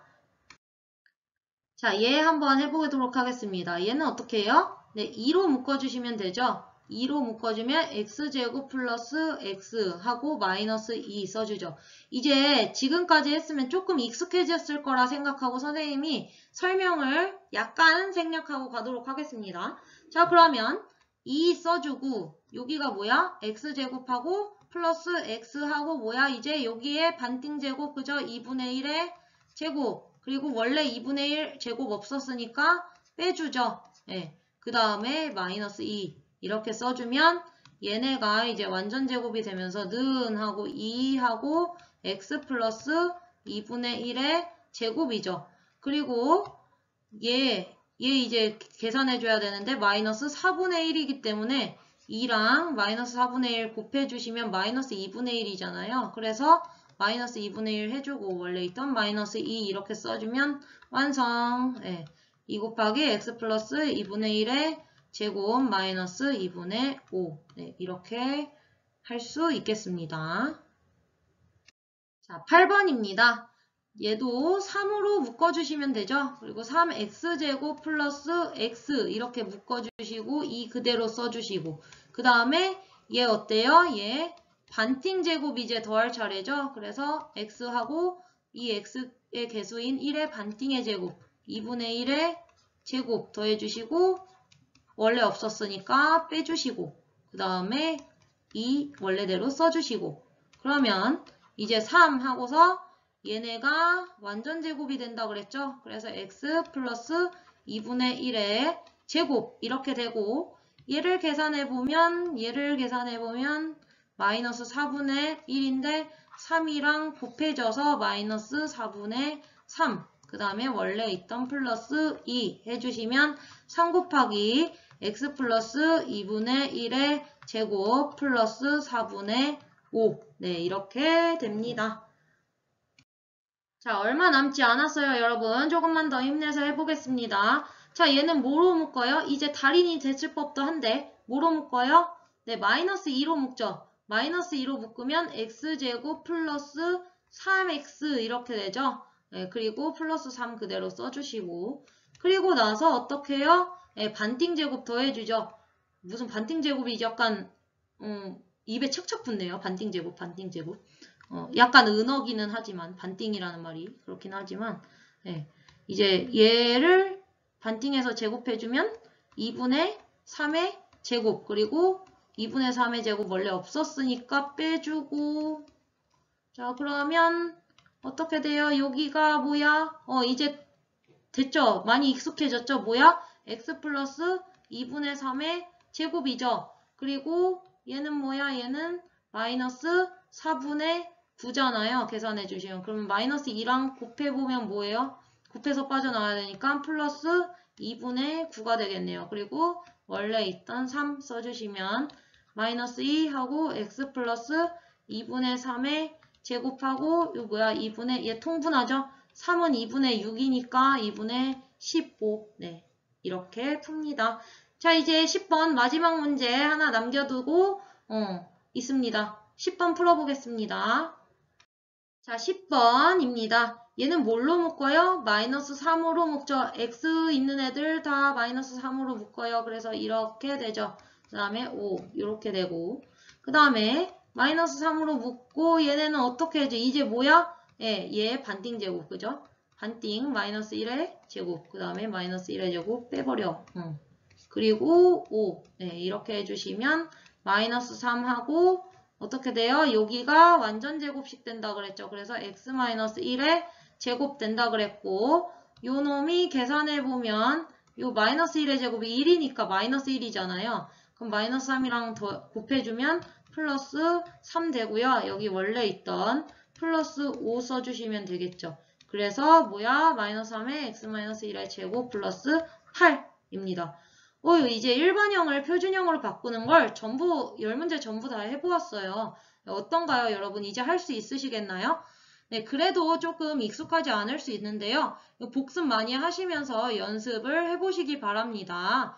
자, 얘 한번 해보도록 하겠습니다. 얘는 어떻게 해요? 네, 2로 묶어주시면 되죠. 2로 묶어주면 x제곱 플러스 x 하고 마이너스 2 써주죠. 이제 지금까지 했으면 조금 익숙해졌을 거라 생각하고 선생님이 설명을 약간 생략하고 가도록 하겠습니다. 자, 그러면 2 써주고 여기가 뭐야? x제곱하고 플러스 x하고 뭐야? 이제 여기에 반띵제곱 그죠? 2분의 1의 제곱 그리고 원래 2분의 1 제곱 없었으니까 빼주죠. 네. 그 다음에 마이너스 2 이렇게 써주면 얘네가 이제 완전 제곱이 되면서 는 하고 2하고 x 플러스 2분의 1의 제곱이죠. 그리고 얘 이제 계산해줘야 되는데 마이너스 4분의 1이기 때문에 2랑 마이너스 4분의 1 곱해주시면 마이너스 2분의 1이잖아요. 그래서 마이너스 2분의 1 해주고 원래 있던 마이너스 2 이렇게 써주면 완성. 네. 2 곱하기 x 플러스 2분의 1의 제곱 마이너스 2분의 5. 네, 이렇게 할 수 있겠습니다. 자, 8번입니다. 얘도 3으로 묶어주시면 되죠. 그리고 3x제곱 플러스 x 이렇게 묶어주시고 2 그대로 써주시고 그 다음에 얘 어때요? 얘 반띵 제곱 이제 더할 차례죠. 그래서 x하고 이 x의 개수인 1의 반띵의 제곱 2분의 1의 제곱 더해주시고 원래 없었으니까 빼주시고 그 다음에 2 원래대로 써주시고 그러면 이제 3 하고서 얘네가 완전 제곱이 된다 그랬죠. 그래서 x 플러스 2분의 1의 제곱 이렇게 되고 얘를 계산해보면 마이너스 4분의 1인데 3이랑 곱해져서 마이너스 4분의 3 그 다음에 원래 있던 플러스 2 해주시면 3 곱하기 x 플러스 2분의 1의 제곱 플러스 4분의 5 네 이렇게 됩니다. 자, 얼마 남지 않았어요, 여러분. 조금만 더 힘내서 해보겠습니다. 자, 얘는 뭐로 묶어요? 이제 달인이 됐을 법도 한데 뭐로 묶어요? 네, 마이너스 2로 묶죠. 마이너스 2로 묶으면 x제곱 플러스 3x 이렇게 되죠. 네, 그리고 플러스 3 그대로 써주시고 그리고 나서 어떻게 해요? 네, 반띵제곱 더해주죠. 무슨 반띵제곱이 약간 입에 착착 붙네요. 반띵제곱. 약간 은어기는 하지만 반띵이라는 말이 그렇긴 하지만 네, 이제 얘를 반띵해서 제곱해주면 2분의 3의 제곱 그리고 2분의 3의 제곱 원래 없었으니까 빼주고 자 그러면 어떻게 돼요? 여기가 뭐야? 이제 됐죠? 많이 익숙해졌죠? 뭐야? x 플러스 2분의 3의 제곱이죠? 그리고 얘는 뭐야? 얘는 마이너스 4분의 9잖아요. 계산해 주시면. 그러면 마이너스 2랑 곱해보면 뭐예요? 곱해서 빠져나와야 되니까 플러스 2분의 9가 되겠네요. 그리고 원래 있던 3 써주시면 마이너스 2 하고 x 플러스 2분의 3의 제곱하고 이거 뭐야? 2분의 얘 통분하죠? 3은 2분의 6이니까 2분의 15 네 이렇게 풉니다. 자 이제 10번 마지막 문제 하나 남겨두고 있습니다. 10번 풀어보겠습니다. 자 10번입니다. 얘는 뭘로 묶어요? 마이너스 3으로 묶죠. x 있는 애들 다 마이너스 3으로 묶어요. 그래서 이렇게 되죠. 그 다음에 5 이렇게 되고 그 다음에 마이너스 3으로 묶고 얘네는 어떻게 해줘? 이제 뭐야? 예, 얘 반띵 제곱 그죠? 반띵 마이너스 1의 제곱 그 다음에 마이너스 1의 제곱 빼버려. 그리고 5 네, 이렇게 해주시면 마이너스 3하고 어떻게 돼요? 여기가 완전 제곱식 된다 그랬죠. 그래서 x-1의 제곱 된다 그랬고 요 놈이 계산해보면 요 마이너스 1의 제곱이 1이니까 마이너스 1이잖아요. 그럼 마이너스 3이랑 더 곱해주면 플러스 3 되고요. 여기 원래 있던 플러스 5 써주시면 되겠죠. 그래서 뭐야? 마이너스 3의 x-1의 제곱 플러스 8입니다. 이제 일반형을 표준형으로 바꾸는 걸 전부 10문제 전부 다 해보았어요. 어떤가요, 여러분? 이제 할 수 있으시겠나요? 네, 그래도 조금 익숙하지 않을 수 있는데요. 복습 많이 하시면서 연습을 해보시기 바랍니다.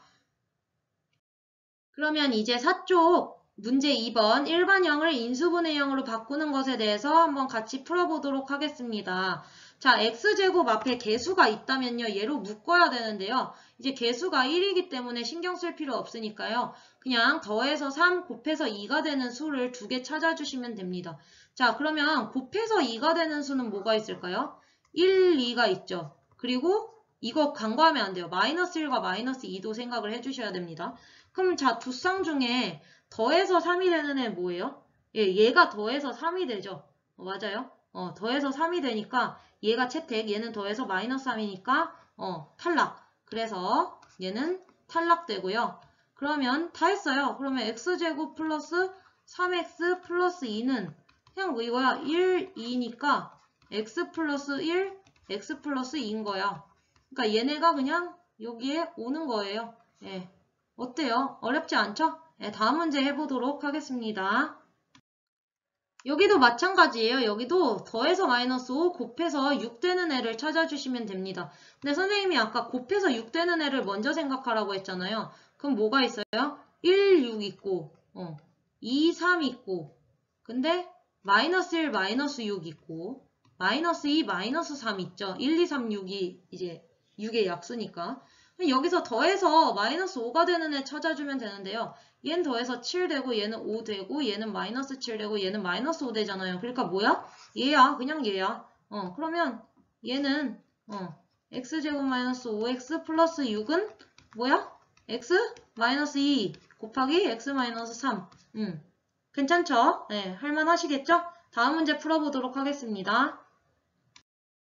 그러면 이제 4쪽 문제 2번 일반형을 인수분해형으로 바꾸는 것에 대해서 한번 같이 풀어보도록 하겠습니다. 자, x제곱 앞에 개수가 있다면요. 얘로 묶어야 되는데요. 이제 개수가 1이기 때문에 신경 쓸 필요 없으니까요. 그냥 더해서 3, 곱해서 2가 되는 수를 2개 찾아주시면 됩니다. 자, 그러면 곱해서 2가 되는 수는 뭐가 있을까요? 1, 2가 있죠. 그리고 이거 간과하면 안 돼요. 마이너스 1과 마이너스 2도 생각을 해주셔야 됩니다. 그럼 자, 두 쌍 중에 더해서 3이 되는 애 뭐예요? 예, 얘가 더해서 3이 되죠. 맞아요. 더해서 3이 되니까 얘가 채택, 얘는 더해서 마이너스 3이니까 탈락. 그래서 얘는 탈락되고요. 그러면 다 했어요. 그러면 x제곱 플러스 3x 플러스 2는 그냥 이거야. 1, 2니까 x 플러스 1, x 플러스 2인 거야. 그러니까 얘네가 그냥 여기에 오는 거예요. 예. 어때요? 어렵지 않죠? 예, 다음 문제 해보도록 하겠습니다. 여기도 마찬가지예요. 여기도 더해서 마이너스 5, 곱해서 6 되는 애를 찾아주시면 됩니다. 근데 선생님이 아까 곱해서 6 되는 애를 먼저 생각하라고 했잖아요. 그럼 뭐가 있어요? 1, 6 있고 2, 3 있고 근데 마이너스 1, 마이너스 6 있고 마이너스 2, 마이너스 3 있죠. 1, 2, 3, 6이 이제 6의 약수니까. 여기서 더해서 마이너스 5가 되는 애 찾아주면 되는데요. 얘는 더해서 7 되고 얘는 5 되고 얘는 마이너스 7 되고 얘는 마이너스 5 되잖아요. 그러니까 뭐야? 얘야. 그냥 얘야. 그러면 얘는 x제곱 마이너스 5x 플러스 6은 뭐야? x 마이너스 2 곱하기 x 마이너스 3. 괜찮죠? 네, 할만하시겠죠? 다음 문제 풀어보도록 하겠습니다.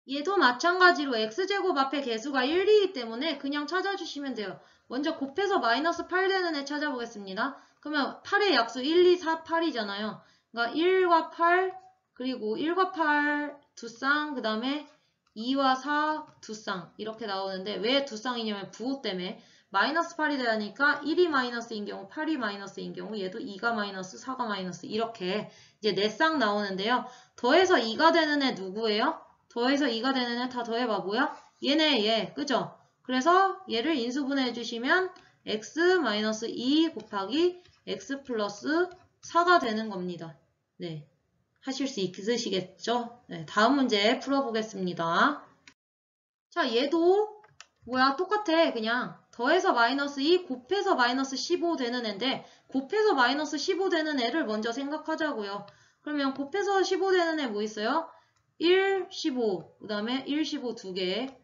얘도 마찬가지로 x제곱 앞에 개수가 1이기 때문에 그냥 찾아주시면 돼요. 먼저 곱해서 마이너스 8 되는 애 찾아보겠습니다. 그러면 8의 약수 1, 2, 4, 8이잖아요. 그러니까 1과 8, 그리고 1과 8 두 쌍, 그 다음에 2와 4 두 쌍 이렇게 나오는데 왜 두 쌍이냐면 부호 때문에 마이너스 8이 되니까 1이 마이너스인 경우 8이 마이너스인 경우 얘도 2가 마이너스 4가 마이너스 이렇게 이제 4쌍 나오는데요. 더해서 2가 되는 애 누구예요? 더해서 2가 되는 애 다 더해봐. 뭐야? 얘네 얘. 그죠? 그래서 얘를 인수분해 해주시면 x-2 곱하기 x 플러스 4가 되는 겁니다. 네. 하실 수 있으시겠죠? 네. 다음 문제 풀어보겠습니다. 자, 얘도 뭐야? 똑같아. 그냥 더해서 마이너스 2 곱해서 마이너스 15 되는 애인데 곱해서 마이너스 15 되는 애를 먼저 생각하자고요. 그러면 곱해서 15 되는 애 뭐 있어요? 1, 15, 그 다음에 1, 15 두 개,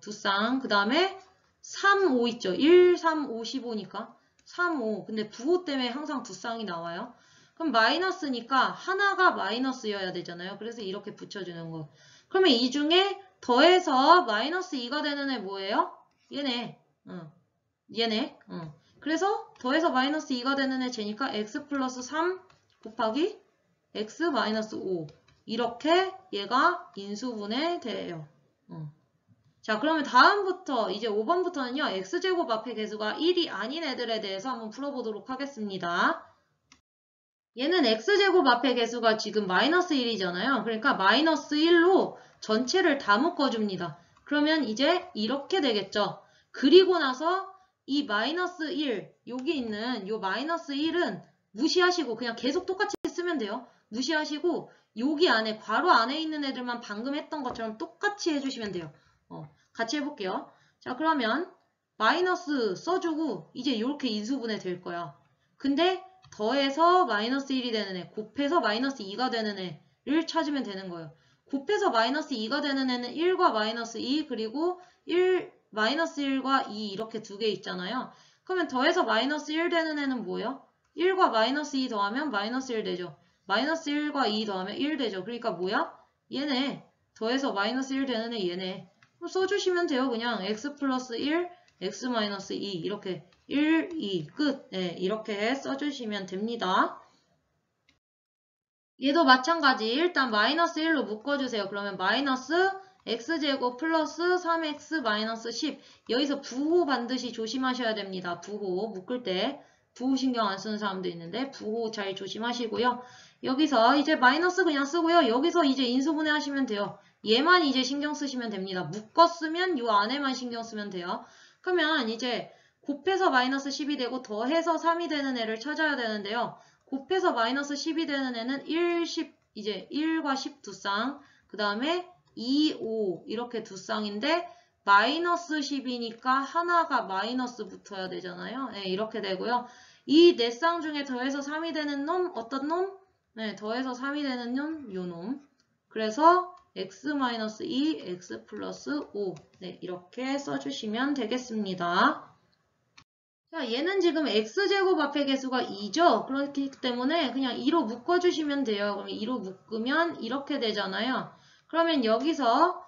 두 쌍, 그 다음에 3, 5 있죠. 1, 3, 5, 15니까 3, 5. 근데 부호 때문에 항상 두 쌍이 나와요. 그럼 마이너스니까 하나가 마이너스여야 되잖아요. 그래서 이렇게 붙여주는 거. 그러면 이 중에 더해서 마이너스 2가 되는 애 뭐예요? 얘네. 얘네. 그래서 더해서 마이너스 2가 되는 애 쟤니까 x 플러스 3 곱하기 x 마이너스 5. 이렇게 얘가 인수분해 돼요. 자, 그러면 다음부터 이제 5번부터는요. x제곱 앞에 개수가 1이 아닌 애들에 대해서 한번 풀어보도록 하겠습니다. 얘는 x제곱 앞에 개수가 지금 마이너스 1이잖아요. 그러니까 마이너스 1로 전체를 다 묶어줍니다. 그러면 이제 이렇게 되겠죠. 그리고 나서 이 마이너스 1, 여기 있는 요 마이너스 1은 무시하시고 그냥 계속 똑같이 쓰면 돼요. 무시하시고 여기 안에 괄호 안에 있는 애들만 방금 했던 것처럼 똑같이 해주시면 돼요. 같이 해볼게요. 자, 그러면 마이너스 써주고 이제 이렇게 인수분해 될 거야. 근데 더해서 마이너스 1이 되는 애, 곱해서 마이너스 2가 되는 애를 찾으면 되는 거예요. 곱해서 마이너스 2가 되는 애는 1과 마이너스 2 그리고 마이너스 1과 2 이렇게 두 개 있잖아요. 그러면 더해서 마이너스 1 되는 애는 뭐예요? 1과 마이너스 2 더하면 마이너스 1 되죠. 마이너스 1과 2 더하면 1 되죠. 그러니까 뭐야? 얘네. 더해서 마이너스 1 되는 애 얘네. 써주시면 돼요. 그냥 x 플러스 1, x 마이너스 2 이렇게 1, 2 끝. 네, 이렇게 써주시면 됩니다. 얘도 마찬가지. 일단 마이너스 1로 묶어주세요. 그러면 마이너스 x제곱 플러스 3x 마이너스 10. 여기서 부호 반드시 조심하셔야 됩니다. 부호 묶을 때. 부호 신경 안 쓰는 사람도 있는데 부호 잘 조심하시고요. 여기서 이제 마이너스 그냥 쓰고요. 여기서 이제 인수분해 하시면 돼요. 얘만 이제 신경 쓰시면 됩니다. 묶었으면 이 안에만 신경 쓰면 돼요. 그러면 이제 곱해서 마이너스 10이 되고 더해서 3이 되는 애를 찾아야 되는데요. 곱해서 마이너스 10이 되는 애는 1, 10, 이제 1과 10 두 쌍, 그 다음에 2, 5 이렇게 두 쌍인데 마이너스 10이니까 하나가 마이너스 붙어야 되잖아요. 네, 이렇게 되고요. 이 네 쌍 중에 더해서 3이 되는 놈 어떤 놈? 네, 더해서 3이 되는 놈 요 놈. 그래서 x-2, x 플러스 5 네, 이렇게 써주시면 되겠습니다. 자, 얘는 지금 x제곱 앞에 개수가 2죠? 그렇기 때문에 그냥 2로 묶어주시면 돼요. 그럼 2로 묶으면 이렇게 되잖아요. 그러면 여기서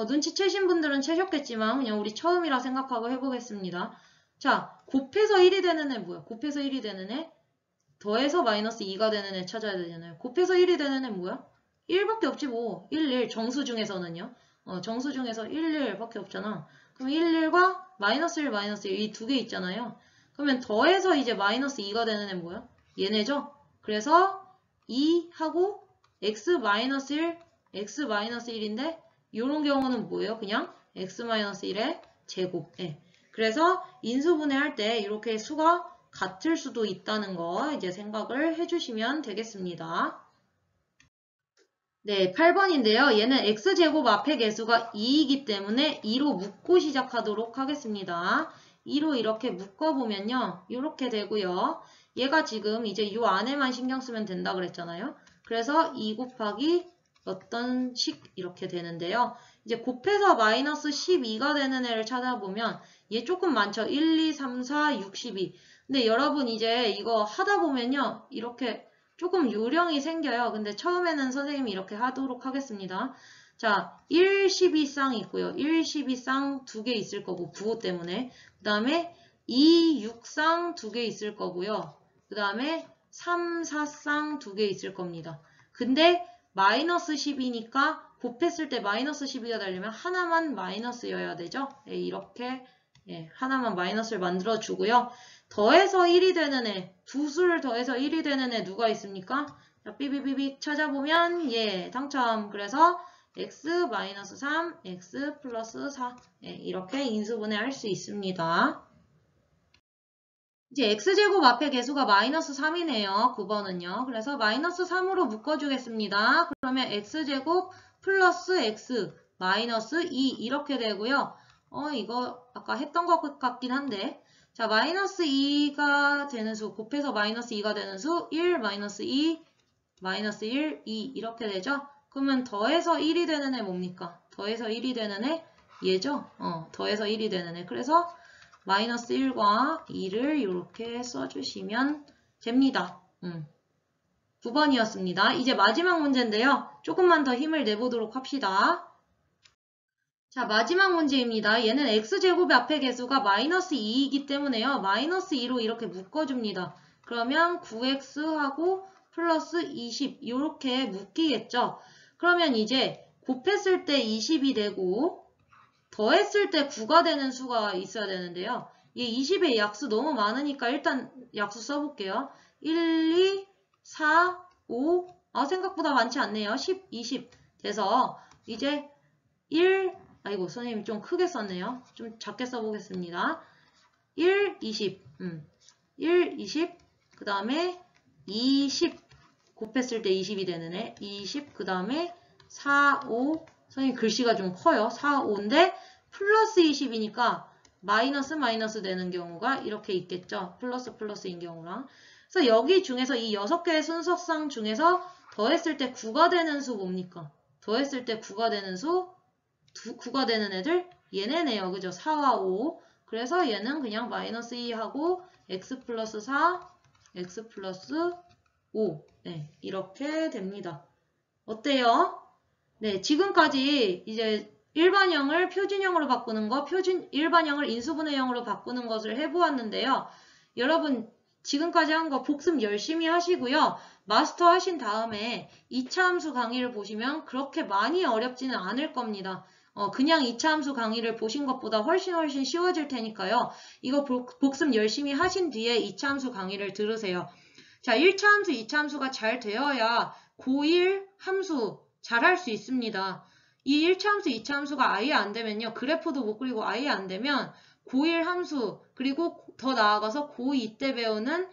눈치채신 분들은 채셨겠지만 그냥 우리 처음이라 생각하고 해보겠습니다. 자, 곱해서 1이 되는 애 뭐야? 곱해서 1이 되는 애? 더해서 마이너스 2가 되는 애 찾아야 되잖아요. 곱해서 1이 되는 애 뭐야? 1밖에 없지 뭐. 1, 1. 정수 중에서는요. 정수 중에서 1, 1밖에 없잖아. 그럼 1, 1과 마이너스 1, 마이너스 1 이 두 개 있잖아요. 그러면 더해서 이제 마이너스 2가 되는 애 뭐야? 얘네죠? 그래서 2하고 x 마이너스 1, x 마이너스 1인데 이런 경우는 뭐예요? 그냥 x 마이너스 1의 제곱. 예. 그래서 인수분해할 때 이렇게 수가 같을 수도 있다는 거 이제 생각을 해주시면 되겠습니다. 네, 8번인데요. 얘는 x제곱 앞에 개수가 2이기 때문에 2로 묶고 시작하도록 하겠습니다. 2로 이렇게 묶어보면요. 이렇게 되고요. 얘가 지금 이제 이 안에만 신경 쓰면 된다 그랬잖아요. 그래서 2 곱하기 어떤 식 이렇게 되는데요. 이제 곱해서 마이너스 12가 되는 애를 찾아보면 얘 조금 많죠. 1, 2, 3, 4, 6, 12. 근데 여러분 이제 이거 하다 보면요. 이렇게 조금 요령이 생겨요. 근데 처음에는 선생님이 이렇게 하도록 하겠습니다. 자, 1, 12쌍이 있고요. 1, 12쌍 두 개 있을 거고 부호 때문에. 그 다음에 2, 6쌍 두 개 있을 거고요. 그 다음에 3, 4쌍 두 개 있을 겁니다. 근데 마이너스 10이니까 곱했을 때 마이너스 12가 되려면 하나만 마이너스여야 되죠. 네, 이렇게 하나만 마이너스를 만들어 주고요. 더해서 1이 되는 애, 두 수를 더해서 1이 되는 애 누가 있습니까? 자, 삐삐삐삐 찾아보면 당첨. 그래서 x-3, x 플러스 4 이렇게 인수분해할 수 있습니다. 이제 x제곱 앞에 개수가 마이너스 3이네요. 9번은요. 그래서 마이너스 3으로 묶어주겠습니다. 그러면 x제곱 플러스 x 마이너스 2 이렇게 되고요. 이거 아까 했던 것 같긴 한데 자, 마이너스 2가 되는 수 곱해서 마이너스 2가 되는 수 1, 마이너스 2, 마이너스 1, 2 이렇게 되죠. 그러면 더해서 1이 되는 애 뭡니까? 더해서 1이 되는 애 얘죠? 더해서 1이 되는 애. 그래서 마이너스 1과 2를 이렇게 써주시면 됩니다. 9번이었습니다. 이제 마지막 문제인데요. 조금만 더 힘을 내보도록 합시다. 자, 마지막 문제입니다. 얘는 x제곱 앞에 개수가 마이너스 2이기 때문에요. 마이너스 2로 이렇게 묶어줍니다. 그러면 9x하고 플러스 20 이렇게 묶이겠죠. 그러면 이제 곱했을 때 20이 되고 더했을 때 9가 되는 수가 있어야 되는데요. 이 20의 약수 너무 많으니까 일단 약수 써볼게요. 1, 2, 4, 5 생각보다 많지 않네요. 10, 20 돼서 이제 1 아이고 선생님이 좀 크게 썼네요. 좀 작게 써보겠습니다. 1, 20 1, 20 그 다음에 20 곱했을 때 20이 되는 애 20 그 다음에 4, 5 선생님 글씨가 좀 커요. 4, 5인데 플러스 20이니까 마이너스 마이너스 되는 경우가 이렇게 있겠죠. 플러스 플러스인 경우랑. 그래서 여기 중에서 이 6개의 순서상 중에서 더했을 때 9가 되는 수 뭡니까? 더했을 때 9가 되는 수 9가 되는 애들 얘네네요. 그죠? 4와 5. 그래서 얘는 그냥 마이너스 2하고 x 플러스 4, x 플러스 5. 네, 이렇게 됩니다. 어때요? 네, 지금까지 이제 일반형을 표준형으로 바꾸는 거, 일반형을 인수분해형으로 바꾸는 것을 해보았는데요. 여러분 지금까지 한 거 복습 열심히 하시고요. 마스터 하신 다음에 2차 함수 강의를 보시면 그렇게 많이 어렵지는 않을 겁니다. 그냥 2차 함수 강의를 보신 것보다 훨씬 쉬워질 테니까요. 이거 복습 열심히 하신 뒤에 2차 함수 강의를 들으세요. 자, 1차 함수, 2차 함수가 잘 되어야 고1 함수 잘 할 수 있습니다. 이 1차 함수, 2차 함수가 아예 안 되면요. 그래프도 못 그리고 아예 안 되면 고1 함수, 그리고 더 나아가서 고2 때 배우는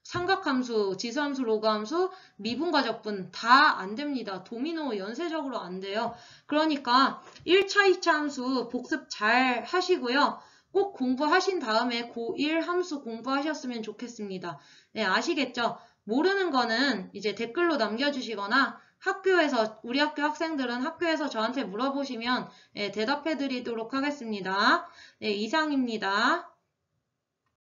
삼각함수, 지수함수, 로그함수, 미분과적분 다 안 됩니다. 도미노 연쇄적으로 안 돼요. 그러니까 1차, 2차 함수 복습 잘 하시고요. 꼭 공부하신 다음에 고1 함수 공부하셨으면 좋겠습니다. 네, 아시겠죠? 모르는 거는 이제 댓글로 남겨주시거나 학교에서, 우리 학교 학생들은 학교에서 저한테 물어보시면 대답해 드리도록 하겠습니다. 네, 이상입니다.